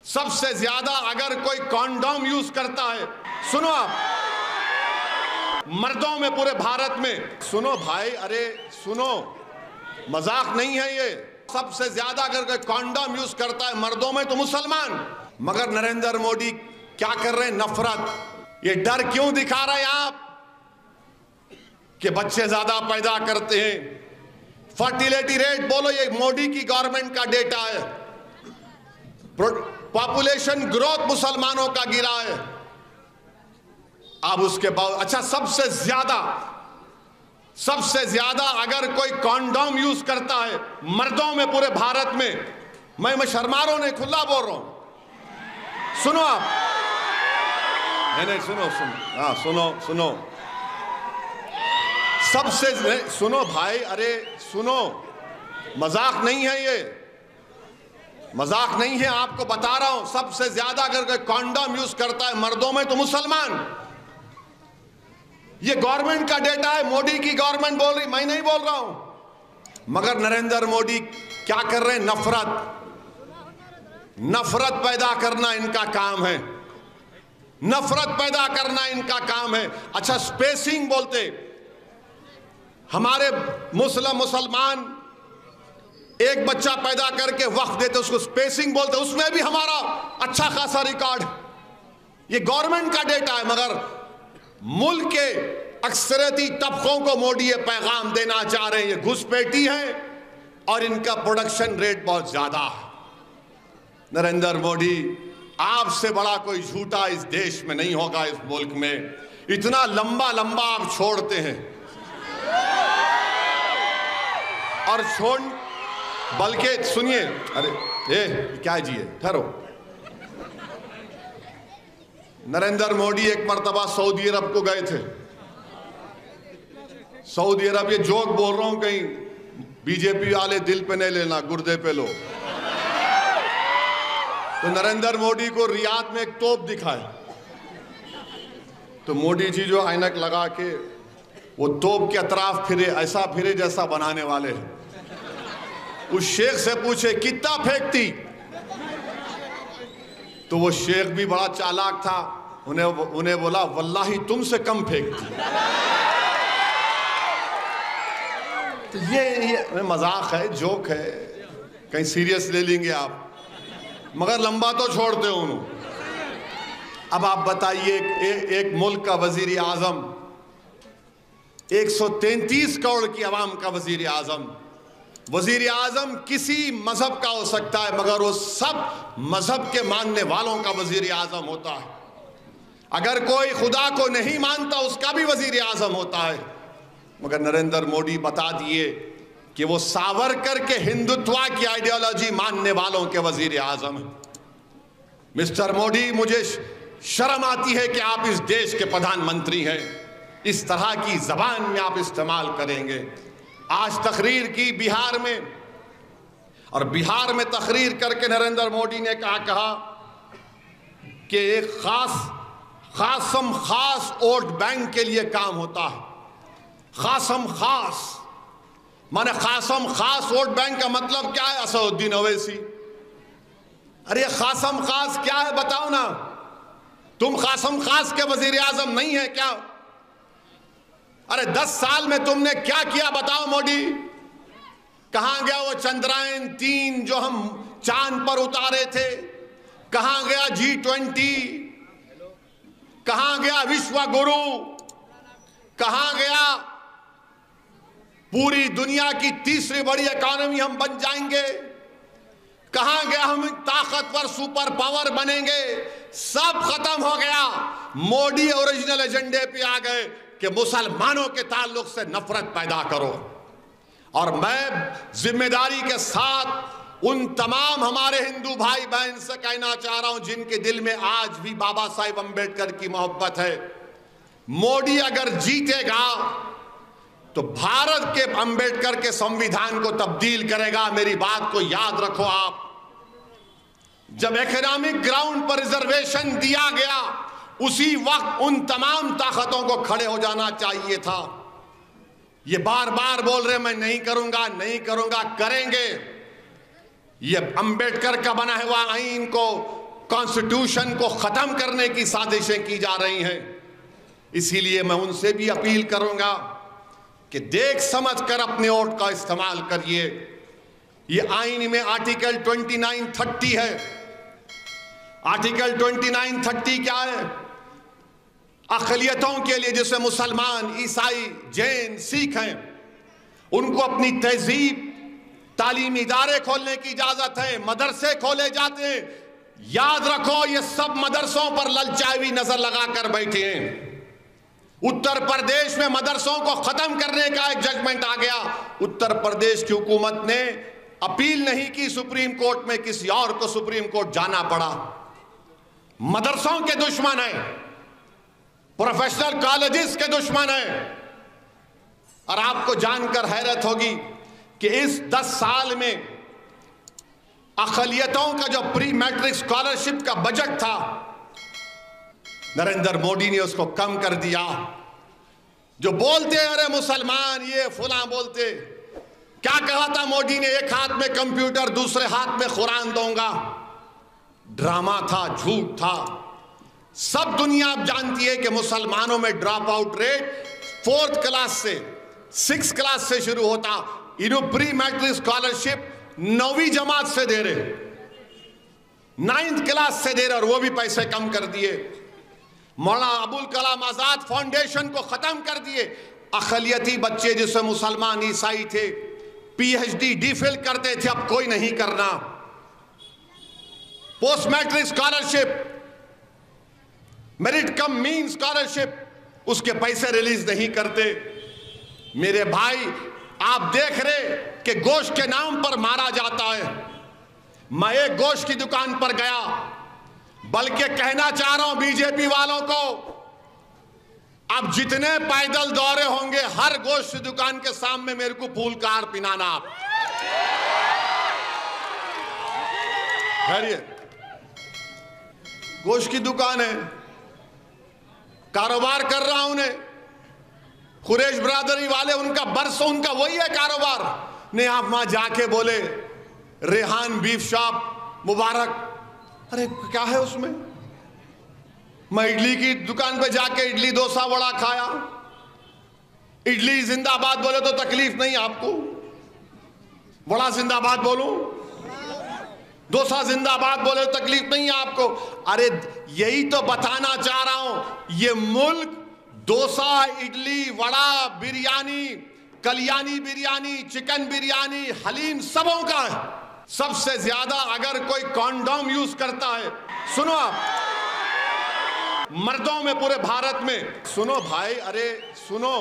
सबसे ज्यादा अगर कोई कॉन्डोम यूज करता है, सुनो आप, मर्दों में पूरे भारत में, सुनो भाई, अरे सुनो, मजाक नहीं है ये। सबसे ज्यादा अगर कोई कॉन्डोम यूज करता है मर्दों में तो मुसलमान। मगर नरेंद्र मोदी क्या कर रहे हैं? नफरत। ये डर क्यों दिखा रहे हैं आप कि बच्चे ज्यादा पैदा करते हैं? फर्टिलिटी रेट बोलो, ये मोदी की गवर्नमेंट का डेटा है। पॉपुलेशन ग्रोथ मुसलमानों का गिरा है। अब उसके बाद अच्छा, सबसे ज्यादा अगर कोई कॉन्डोम यूज करता है मर्दों में पूरे भारत में, मैं शर्मा रहा हूं, नहीं खुला बोल रहा हूं, सुनो आप, नहीं सुनो, सबसे सुनो भाई, अरे सुनो, मजाक नहीं है ये, मजाक नहीं है, आपको बता रहा हूं। सबसे ज्यादा अगर कोई कॉन्डोम यूज करता है मर्दों में तो मुसलमान। ये गवर्नमेंट का डेटा है, मोदी की गवर्नमेंट बोल रही, मैं नहीं बोल रहा हूं। मगर नरेंद्र मोदी क्या कर रहे हैं? नफरत पैदा करना इनका काम है, नफरत पैदा करना इनका काम है। अच्छा, स्पेसिंग बोलते, हमारे मुसलमान एक बच्चा पैदा करके वक्त देते, उसको स्पेसिंग बोलते, उसमें भी हमारा अच्छा खासा रिकॉर्ड। ये गवर्नमेंट का डेटा है। मगर मुल्क के अक्सरती तबकों को मोदी ये पैगाम देना चाह रहे हैं, ये घुसपैठी है और इनका प्रोडक्शन रेट बहुत ज्यादा है। नरेंद्र मोदी, आपसे बड़ा कोई झूठा इस देश में नहीं होगा, इस मुल्क में। इतना लंबा लंबा आप छोड़ते हैं और बल्कि सुनिए, अरे क्या जी है, ठहरो। नरेंद्र मोदी एक मर्तबा सऊदी अरब को गए थे। सऊदी अरब, ये जोक बोल रहा हूं, कहीं बीजेपी वाले दिल पे नहीं लेना, गुर्दे पे लो। तो नरेंद्र मोदी को रियाद में एक तोप दिखाए, तो मोदी जी जो ऐनक लगा के वो तोप के अतराफ फिरे, ऐसा फिरे जैसा बनाने वाले हैं। उस शेख से पूछे कितना फेंकती, तो वो शेख भी बड़ा चालाक था, उन्हें बोला वल्लाही तुमसे कम फेंकती। तो ये मजाक है, जोक है, कहीं सीरियस ले लेंगे आप, मगर लंबा तो छोड़ते हो उन्होंने। अब आप बताइए, एक मुल्क का वजीर आजम, 133 करोड़ की आवाम का वजीर आजम, वजीर आजम किसी मजहब का हो सकता है मगर वो सब मजहब के मानने वालों का वजीर आजम होता है। अगर कोई खुदा को नहीं मानता उसका भी वजीर आजम होता है। मगर नरेंद्र मोदी बता दिए कि वो सावरकर के हिंदुत्व की आइडियोलॉजी मानने वालों के वजीर आजम है। मिस्टर मोदी, मुझे शर्म आती है कि आप इस देश के प्रधानमंत्री हैं, इस तरह की जबान में आप इस्तेमाल करेंगे। आज तकरीर की बिहार में, और बिहार में तकरीर करके नरेंद्र मोदी ने कहा कि एक खास वोट बैंक के लिए काम होता है। खास माने खास वोट बैंक का मतलब क्या है? असदुद्दीन ओवैसी। अरे खास क्या है बताओ ना, तुम खास के वजीर आजम नहीं है क्या? अरे 10 साल में तुमने क्या किया बताओ मोदी? कहां गया वो चंद्रयान 3 जो हम चांद पर उतारे थे? कहां गया G20? कहां गया विश्व गुरु? कहां गया पूरी दुनिया की तीसरी बड़ी इकोनॉमी हम बन जाएंगे? कहां गया हम ताकतवर सुपर पावर बनेंगे? सब खत्म हो गया। मोदी ओरिजिनल एजेंडे पे आ गए कि मुसलमानों के ताल्लुक से नफरत पैदा करो। और मैं जिम्मेदारी के साथ उन तमाम हमारे हिंदू भाई बहन से कहना चाह रहा हूं जिनके दिल में आज भी बाबा साहिब अम्बेडकर की मोहब्बत है, मोदी अगर जीतेगा तो भारत के अम्बेडकर के संविधान को तब्दील करेगा। मेरी बात को याद रखो आप। जब इकोनॉमिक ग्राउंड पर रिजर्वेशन दिया गया उसी वक्त उन तमाम ताकतों को खड़े हो जाना चाहिए था। ये बार बार बोल रहे मैं नहीं करूंगा, करेंगे। ये अंबेडकर का बना हुआ आईन को कॉन्स्टिट्यूशन को खत्म करने की साजिशें की जा रही हैं। इसीलिए मैं उनसे भी अपील करूंगा कि देख समझ कर अपने वोट का इस्तेमाल करिए। ये आईन में आर्टिकल 2930 है। आर्टिकल 2930 क्या है? अक़लियतों के लिए, जैसे मुसलमान, ईसाई, जैन, सिख हैं, उनको अपनी तहजीब, तालीमी इदारे खोलने की इजाजत है, मदरसे खोले जाते हैं। याद रखो, ये सब मदरसों पर ललचाई नजर लगाकर बैठे हैं। उत्तर प्रदेश में मदरसों को खत्म करने का एक जजमेंट आ गया। उत्तर प्रदेश की हुकूमत ने अपील नहीं की सुप्रीम कोर्ट में, किसी और को सुप्रीम कोर्ट जाना पड़ा। मदरसों के दुश्मन है, प्रोफेशनल कॉलेजेस के दुश्मन है। और आपको जानकर हैरत होगी कि इस 10 साल में अक़लियतों का जो प्री मैट्रिक स्कॉलरशिप का बजट था, नरेंद्र मोदी ने उसको कम कर दिया। जो बोलते हैं अरे मुसलमान ये फुला, बोलते क्या कहा था मोदी ने? एक हाथ में कंप्यूटर, दूसरे हाथ में कुरान दूंगा। ड्रामा था, झूठ था। सब दुनिया अब जानती है कि मुसलमानों में drop out rate 4th class से 6th क्लास से शुरू होता। इन्हों प्री मैट्रिक स्कॉलरशिप 9वीं जमात से दे रहे, 9th क्लास से दे रहे, और वो भी पैसे कम कर दिए। मौलाना अबुल कलाम आजाद फाउंडेशन को खत्म कर दिए। अक़लियती बच्चे जिसमें मुसलमान, ईसाई थे, PhD DPhil करते थे, अब कोई नहीं करना। पोस्ट मैट्रिक स्कॉलरशिप, मेरिट कम मीन स्कॉलरशिप, उसके पैसे रिलीज नहीं करते। मेरे भाई, आप देख रहे कि गोश्त के नाम पर मारा जाता है। मैं एक गोश्त की दुकान पर गया, बल्कि कहना चाह रहा हूं बीजेपी वालों को, अब जितने पैदल दौरे होंगे, हर गोश्त की दुकान के सामने मेरे को फूल का हार पिनाना। आप गोश्त की दुकान है, कारोबार कर रहा हूं उन्हें, कुरैश ब्रादरी वाले, उनका बरसों उनका वही है कारोबार। नहीं, आप वहां जाके बोले रेहान बीफ शॉप मुबारक, अरे क्या है उसमें? मैं इडली की दुकान पे जाके इडली डोसा वड़ा खाया। इडली जिंदाबाद बोले तो तकलीफ नहीं आपको, वड़ा जिंदाबाद बोलूं, डोसा जिंदाबाद बोले तो तकलीफ नहीं आपको। अरे यही तो बताना चाह रहा हूं, ये मुल्क डोसा, इडली, वड़ा, बिरयानी, कल्याणी बिरयानी, चिकन बिरयानी, हलीम सबों का है। सबसे ज्यादा अगर कोई कॉन्डोम यूज करता है, सुनो आप, मर्दों में पूरे भारत में, सुनो भाई, अरे सुनो,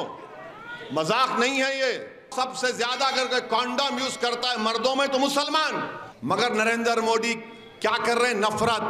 मजाक नहीं है ये, सबसे ज्यादा अगर कोई कॉन्डोम यूज करता है मर्दों में तो मुसलमान। मगर नरेंद्र मोदी क्या कर रहे हैं? नफरत,